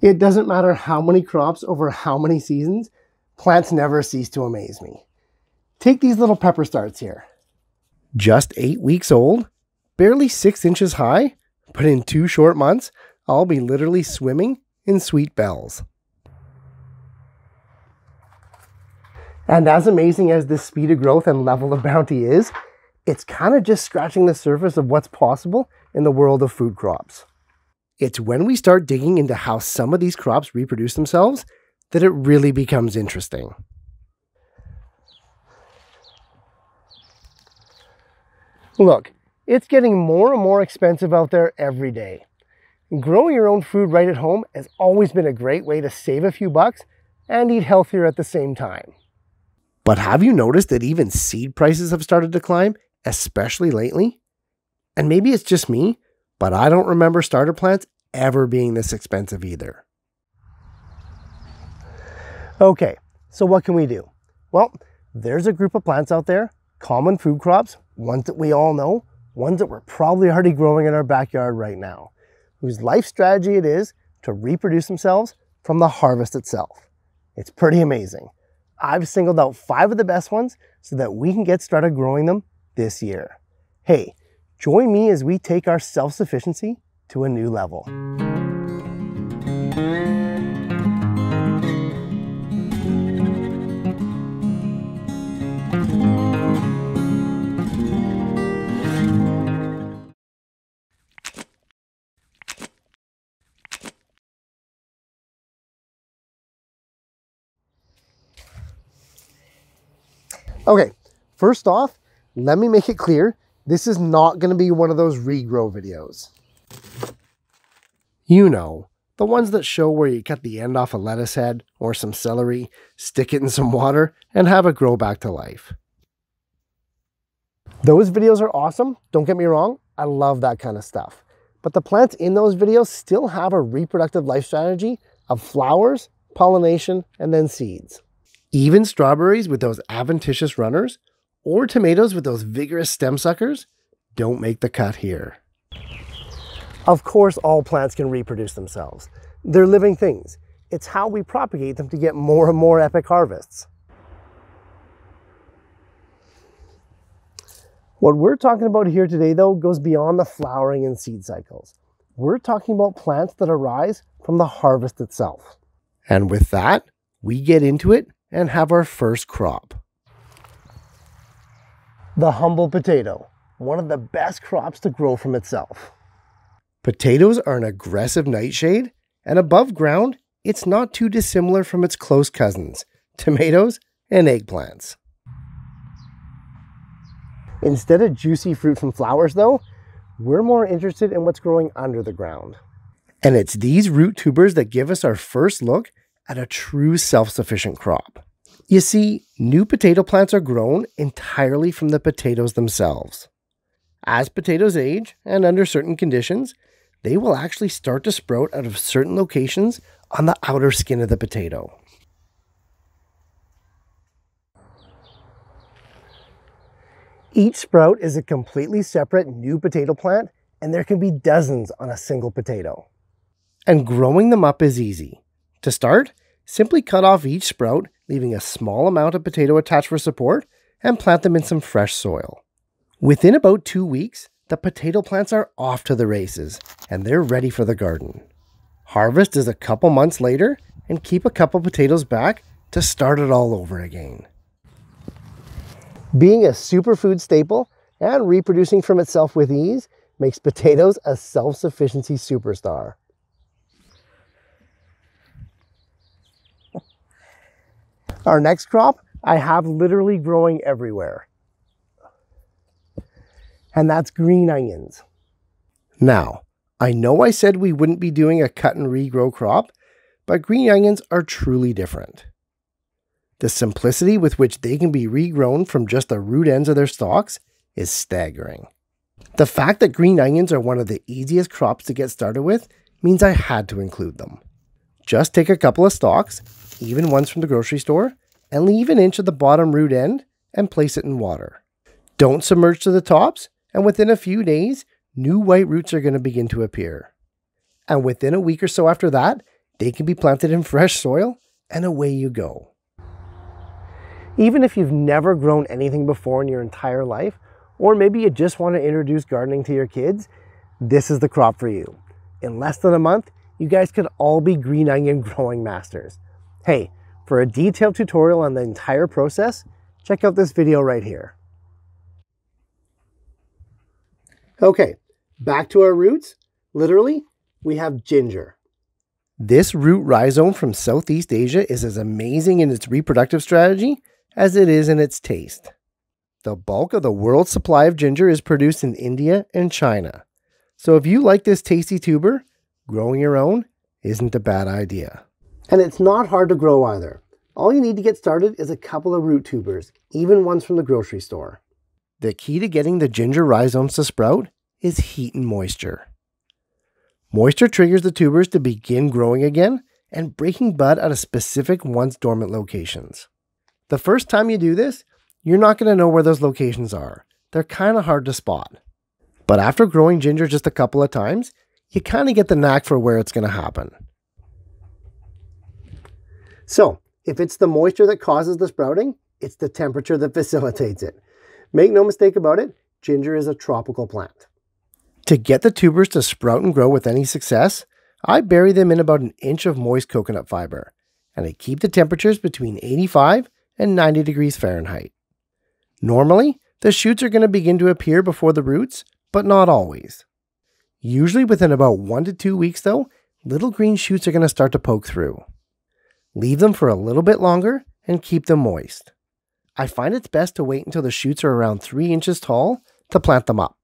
It doesn't matter how many crops over how many seasons, plants never cease to amaze me. Take these little pepper starts here. Just 8 weeks old, barely 6 inches high, but in 2 short months, I'll be literally swimming in sweet bells. And as amazing as this speed of growth and level of bounty is, it's kind of just scratching the surface of what's possible in the world of food crops. It's when we start digging into how some of these crops reproduce themselves that it really becomes interesting. Look, it's getting more and more expensive out there every day. Growing your own food right at home has always been a great way to save a few bucks and eat healthier at the same time. But have you noticed that even seed prices have started to climb, especially lately? And maybe it's just me, but I don't remember starter plants ever being this expensive either. Okay, so what can we do? Well, there's a group of plants out there, common food crops, ones that we all know, ones that we're probably already growing in our backyard right now, whose life strategy it is to reproduce themselves from the harvest itself. It's pretty amazing. I've singled out 5 of the best ones so that we can get started growing them this year. Hey, join me as we take our self-sufficiency to a new level. Okay, first off, let me make it clear, this is not going to be one of those regrow videos. You know, the ones that show where you cut the end off a lettuce head or some celery, stick it in some water, and have it grow back to life. Those videos are awesome, don't get me wrong, I love that kind of stuff. But the plants in those videos still have a reproductive life strategy of flowers, pollination, and then seeds. Even strawberries with those adventitious runners, or tomatoes with those vigorous stem suckers, don't make the cut here. Of course, all plants can reproduce themselves. They're living things. It's how we propagate them to get more and more epic harvests. What we're talking about here today, though, goes beyond the flowering and seed cycles. We're talking about plants that arise from the harvest itself. And with that, we get into it and have our first crop. The humble potato, one of the best crops to grow from itself. Potatoes are an aggressive nightshade, and above ground, it's not too dissimilar from its close cousins, tomatoes and eggplants. Instead of juicy fruit from flowers though, we're more interested in what's growing under the ground. And it's these root tubers that give us our first look at a true self-sufficient crop. You see, new potato plants are grown entirely from the potatoes themselves. As potatoes age, and under certain conditions, they will actually start to sprout out of certain locations on the outer skin of the potato. Each sprout is a completely separate new potato plant, and there can be dozens on a single potato. And growing them up is easy. To start, simply cut off each sprout, leaving a small amount of potato attached for support, and plant them in some fresh soil. Within about 2 weeks, the potato plants are off to the races, and they're ready for the garden. Harvest is a couple months later, and keep a couple potatoes back to start it all over again. Being a superfood staple and reproducing from itself with ease makes potatoes a self-sufficiency superstar. Our next crop, I have literally growing everywhere. And that's green onions. Now, I know I said we wouldn't be doing a cut and regrow crop, but green onions are truly different. The simplicity with which they can be regrown from just the root ends of their stalks is staggering. The fact that green onions are one of the easiest crops to get started with means I had to include them. Just take a couple of stalks, even ones from the grocery store, and leave an inch at the bottom root end and place it in water. Don't submerge to the tops, and within a few days, new white roots are going to begin to appear. And within a week or so after that, They can be planted in fresh soil, and away you go. Even if you've never grown anything before in your entire life, or maybe you just want to introduce gardening to your kids, this is the crop for you. In less than a month, you guys could all be green onion growing masters. Hey, for a detailed tutorial on the entire process, check out this video right here. Okay, back to our roots. Literally, we have ginger. This root rhizome from Southeast Asia is as amazing in its reproductive strategy as it is in its taste. The bulk of the world's supply of ginger is produced in India and China. So if you like this tasty tuber, growing your own isn't a bad idea. And it's not hard to grow either. All you need to get started is a couple of root tubers, even ones from the grocery store. The key to getting the ginger rhizomes to sprout is heat and moisture. Moisture triggers the tubers to begin growing again and breaking bud at a specific once dormant locations. The first time you do this, you're not going to know where those locations are. They're kind of hard to spot. But after growing ginger just a couple of times, you kind of get the knack for where it's going to happen. So, if it's the moisture that causes the sprouting, it's the temperature that facilitates it. Make no mistake about it, ginger is a tropical plant. To get the tubers to sprout and grow with any success, I bury them in about an inch of moist coconut fiber, and I keep the temperatures between 85 and 90 degrees Fahrenheit. Normally, the shoots are going to begin to appear before the roots, but not always. Usually within about 1 to 2 weeks though, little green shoots are going to start to poke through. Leave them for a little bit longer and keep them moist. I find it's best to wait until the shoots are around 3 inches tall to plant them up.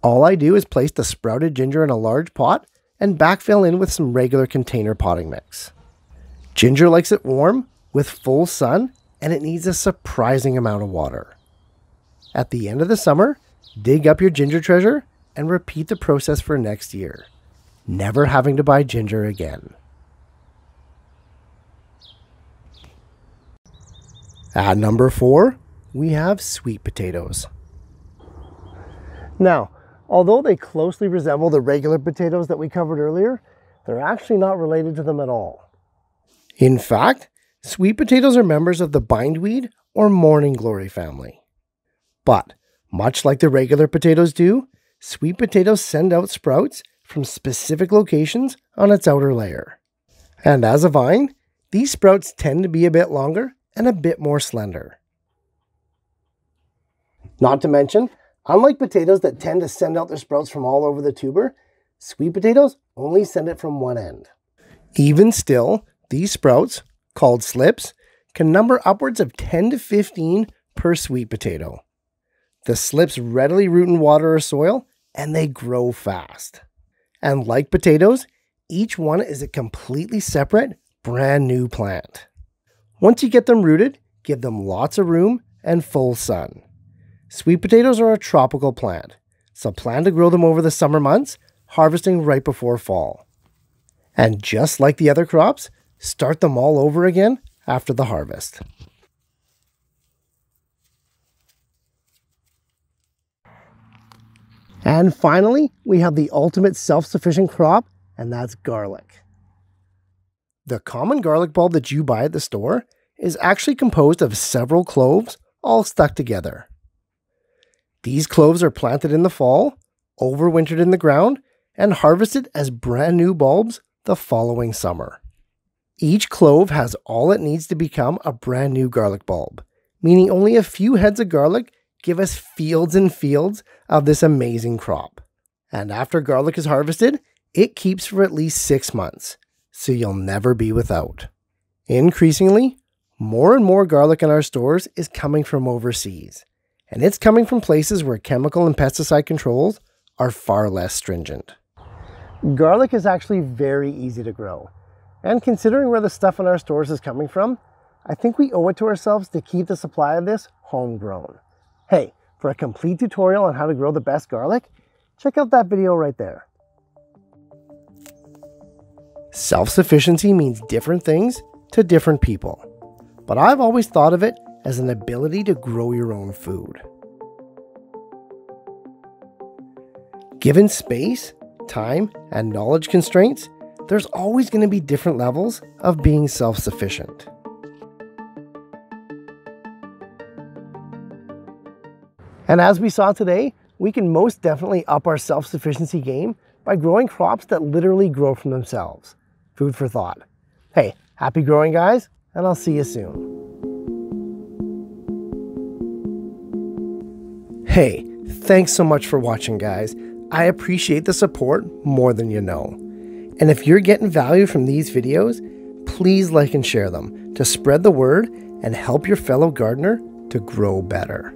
All I do is place the sprouted ginger in a large pot and backfill in with some regular container potting mix. Ginger likes it warm, with full sun, and it needs a surprising amount of water. At the end of the summer, dig up your ginger treasure and repeat the process for next year, never having to buy ginger again. At number 4, we have sweet potatoes. Now, although they closely resemble the regular potatoes that we covered earlier, they're actually not related to them at all. In fact, sweet potatoes are members of the bindweed or morning glory family. But, much like the regular potatoes do, sweet potatoes send out sprouts from specific locations on its outer layer. And as a vine, these sprouts tend to be a bit longer and a bit more slender. Not to mention, unlike potatoes that tend to send out their sprouts from all over the tuber, sweet potatoes only send it from one end. Even still, these sprouts, called slips, can number upwards of 10 to 15 per sweet potato. The slips readily root in water or soil, and they grow fast. And like potatoes, each one is a completely separate, brand new plant. Once you get them rooted, give them lots of room and full sun. Sweet potatoes are a tropical plant, so plan to grow them over the summer months, harvesting right before fall. And just like the other crops, start them all over again after the harvest. And finally, we have the ultimate self-sufficient crop, and that's garlic. The common garlic bulb that you buy at the store is actually composed of several cloves all stuck together. These cloves are planted in the fall, overwintered in the ground, and harvested as brand new bulbs the following summer. Each clove has all it needs to become a brand new garlic bulb, meaning only a few heads of garlic give us fields and fields of this amazing crop. And after garlic is harvested, it keeps for at least 6 months, so you'll never be without. Increasingly, more and more garlic in our stores is coming from overseas, and it's coming from places where chemical and pesticide controls are far less stringent. Garlic is actually very easy to grow, and considering where the stuff in our stores is coming from, I think we owe it to ourselves to keep the supply of this homegrown. Hey, for a complete tutorial on how to grow the best garlic, check out that video right there. Self-sufficiency means different things to different people, but I've always thought of it as an ability to grow your own food. Given space, time, and knowledge constraints, there's always going to be different levels of being self-sufficient. And as we saw today, we can most definitely up our self-sufficiency game by growing crops that literally grow from themselves. Food for thought. Hey, happy growing, guys, and I'll see you soon. Hey, thanks so much for watching, guys. I appreciate the support more than you know. And if you're getting value from these videos, please like and share them to spread the word and help your fellow gardener to grow better.